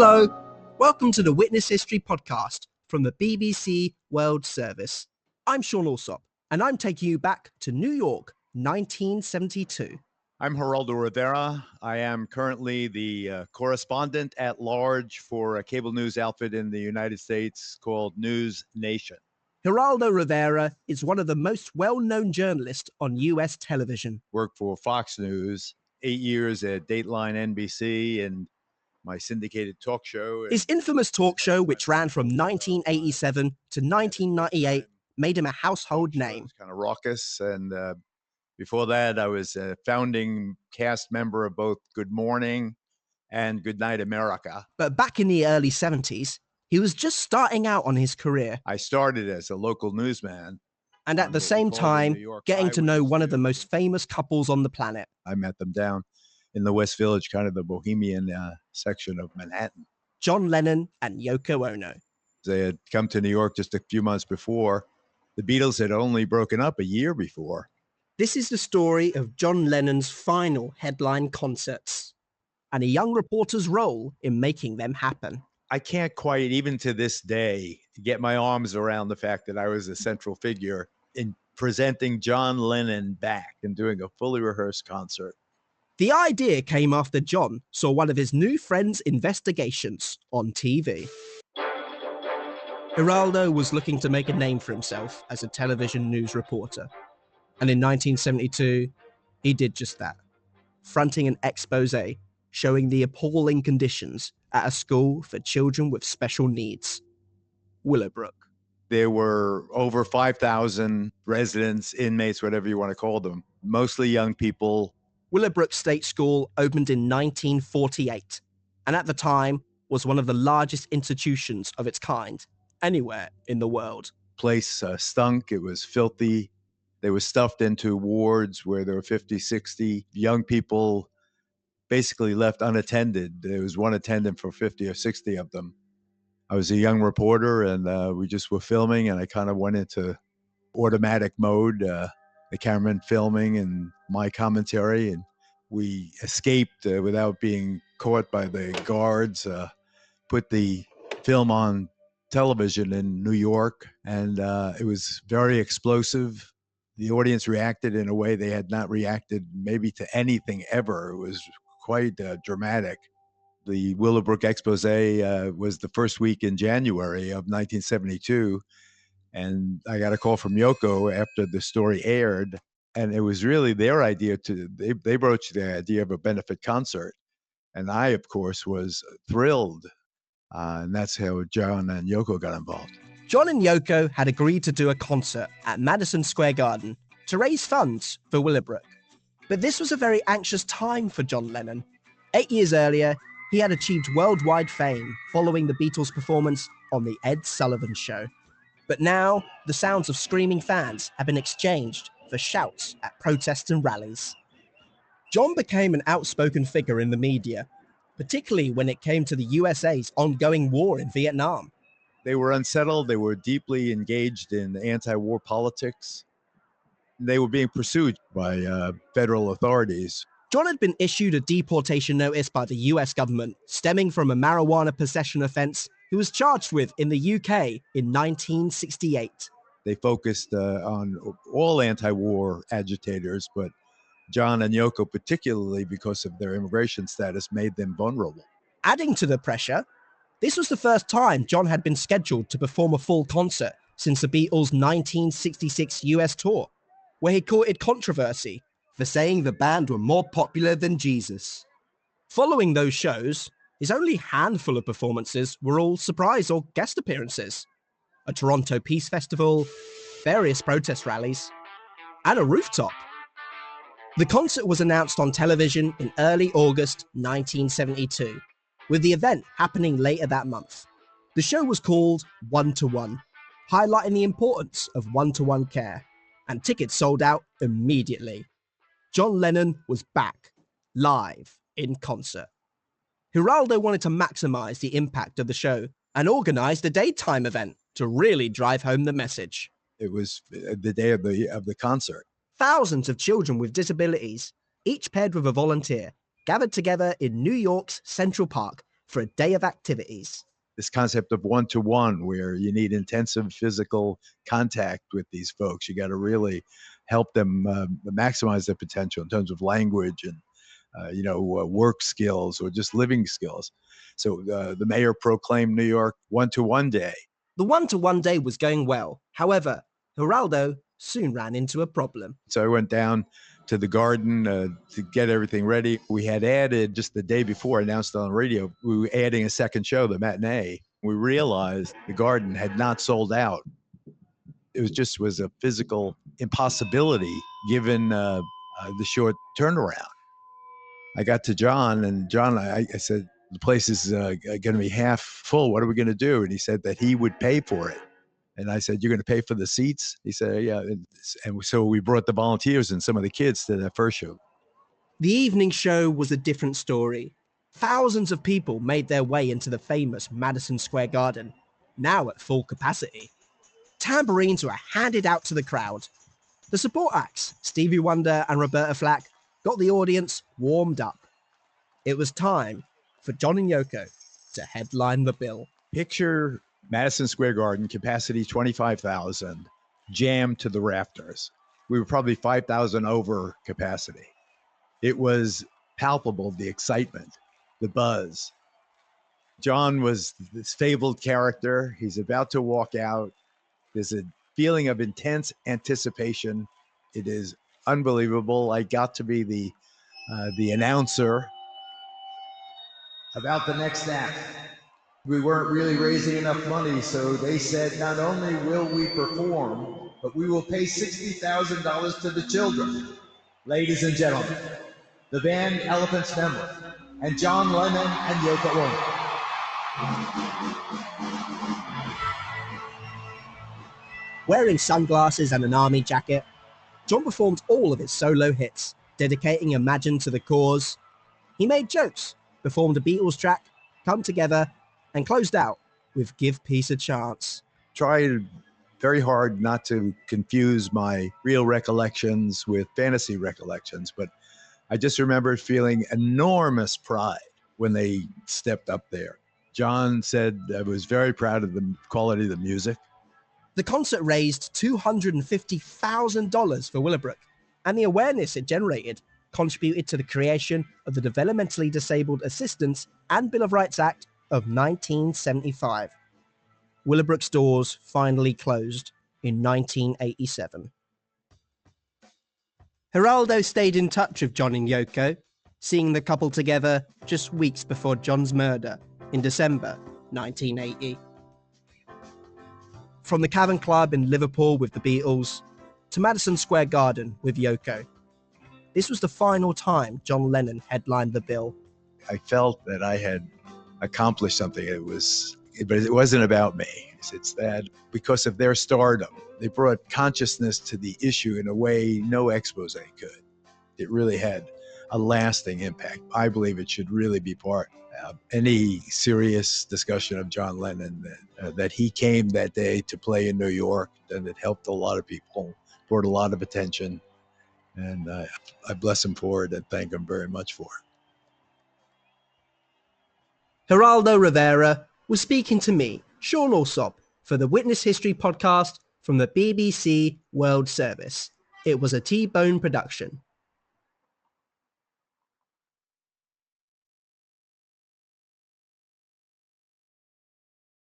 Hello, welcome to the Witness History Podcast from the BBC World Service. I'm Sean Allsop, and I'm taking you back to New York, 1972. I'm Geraldo Rivera. I am currently the correspondent at large for a cable news outfit in the United States called News Nation. Geraldo Rivera is one of the most well-known journalists on U.S. television. Worked for Fox News, 8 years at Dateline NBC, and my syndicated talk show. His infamous talk show, which ran from 1987 to 1998, made him a household name. Kind of raucous, and before that, I was a founding cast member of both Good Morning and Good Night America. But back in the early 70s, he was just starting out on his career. I started as a local newsman. And at the same time, getting to know one of the most famous couples on the planet. I met them down in the West Village, kind of the bohemian section of Manhattan. John Lennon and Yoko Ono. They had come to New York just a few months before. The Beatles had only broken up a year before. This is the story of John Lennon's final headline concerts and a young reporter's role in making them happen. I can't quite, even to this day, get my arms around the fact that I was a central figure in presenting John Lennon back and doing a fully rehearsed concert. The idea came after John saw one of his new friend's investigations on TV. Geraldo was looking to make a name for himself as a television news reporter. And in 1972, he did just that, fronting an exposé showing the appalling conditions at a school for children with special needs, Willowbrook. There were over 5,000 residents, inmates, whatever you want to call them, mostly young people. Willowbrook State School opened in 1948, and at the time was one of the largest institutions of its kind anywhere in the world. Place stunk, it was filthy. They were stuffed into wards where there were 50, 60 young people basically left unattended. There was one attendant for 50 or 60 of them. I was a young reporter, and we just were filming, and I kind of went into automatic mode, the cameraman filming and my commentary, and we escaped without being caught by the guards, put the film on television in New York, and it was very explosive. The audience reacted in a way they had not reacted maybe to anything ever. It was quite dramatic. The Willowbrook expose was the first week in January of 1972. And I got a call from Yoko after the story aired. And it was really their idea they broached the idea of a benefit concert. And I, of course, was thrilled. And that's how John and Yoko got involved. John and Yoko had agreed to do a concert at Madison Square Garden to raise funds for Willowbrook. But this was a very anxious time for John Lennon. 8 years earlier, he had achieved worldwide fame following the Beatles' performance on The Ed Sullivan Show. But now, the sounds of screaming fans have been exchanged for shouts at protests and rallies. John became an outspoken figure in the media, particularly when it came to the USA's ongoing war in Vietnam. They were unsettled. They were deeply engaged in anti-war politics. They were being pursued by federal authorities. John had been issued a deportation notice by the US government stemming from a marijuana possession offense he was charged with in the UK in 1968. They focused on all anti-war agitators, but John and Yoko, particularly because of their immigration status, made them vulnerable. Adding to the pressure, this was the first time John had been scheduled to perform a full concert since the Beatles' 1966 US tour, where he courted controversy for saying the band were more popular than Jesus. Following those shows, his only handful of performances were all surprise or guest appearances. A Toronto Peace Festival, various protest rallies, and a rooftop. The concert was announced on television in early August 1972, with the event happening later that month. The show was called One-to-One, highlighting the importance of one-to-one care, and tickets sold out immediately. John Lennon was back, live, in concert. Geraldo wanted to maximize the impact of the show and organized a daytime event to really drive home the message. It was the day of the concert. Thousands of children with disabilities, each paired with a volunteer, gathered together in New York's Central Park for a day of activities. This concept of one-to-one, where you need intensive physical contact with these folks. You got to really help them maximize their potential in terms of language and work skills or just living skills. So the mayor proclaimed New York one-to-one day. The one-to-one day was going well. However, Geraldo soon ran into a problem. So I went down to the garden to get everything ready. We had added, just the day before, announced on the radio, we were adding a second show, the matinee. We realized the garden had not sold out. It was a physical impossibility given the short turnaround. I got to John, and John, I said, the place is going to be half full. What are we going to do? And he said that he would pay for it. And I said, you're going to pay for the seats? He said, yeah. And so we brought the volunteers and some of the kids to that first show. The evening show was a different story. Thousands of people made their way into the famous Madison Square Garden, now at full capacity. Tambourines were handed out to the crowd. The support acts, Stevie Wonder and Roberta Flack, got the audience warmed up. It was time for John and Yoko to headline the bill. Picture Madison Square Garden, capacity 25,000, jammed to the rafters. We were probably 5,000 over capacity. It was palpable, the excitement, the buzz. John was this fabled character. He's about to walk out. There's a feeling of intense anticipation. It is unbelievable. I got to be the announcer. About the next act. We weren't really raising enough money, so they said not only will we perform, but we will pay $60,000 to the children. Ladies and gentlemen, the band Elephant's Memory and John Lennon and Yoko Ono. Wearing sunglasses and an army jacket, John performed all of his solo hits, dedicating Imagine to the cause. He made jokes, performed a Beatles track, Come Together, and closed out with Give Peace a Chance. Tried very hard not to confuse my real recollections with fantasy recollections, but I just remember feeling enormous pride when they stepped up there. John said I was very proud of the quality of the music. The concert raised $250,000 for Willowbrook, and the awareness it generated contributed to the creation of the Developmentally Disabled Assistance and Bill of Rights Act of 1975. Willowbrook's doors finally closed in 1987. Geraldo stayed in touch with John and Yoko, seeing the couple together just weeks before John's murder in December 1980. From the Cavern Club in Liverpool with the Beatles to Madison Square Garden with Yoko, this was the final time John Lennon headlined the bill. I felt that I had accomplished something. But it wasn't about me. It's that because of their stardom, they brought consciousness to the issue in a way no expose could. It really had a lasting impact. I believe it should really be part of any serious discussion of John Lennon, that he came that day to play in New York, and it helped a lot of people, brought a lot of attention, and I bless him for it and thank him very much for it. Geraldo Rivera was speaking to me, Sean Allsop, for the Witness History podcast from the BBC World Service. It was a TBone production.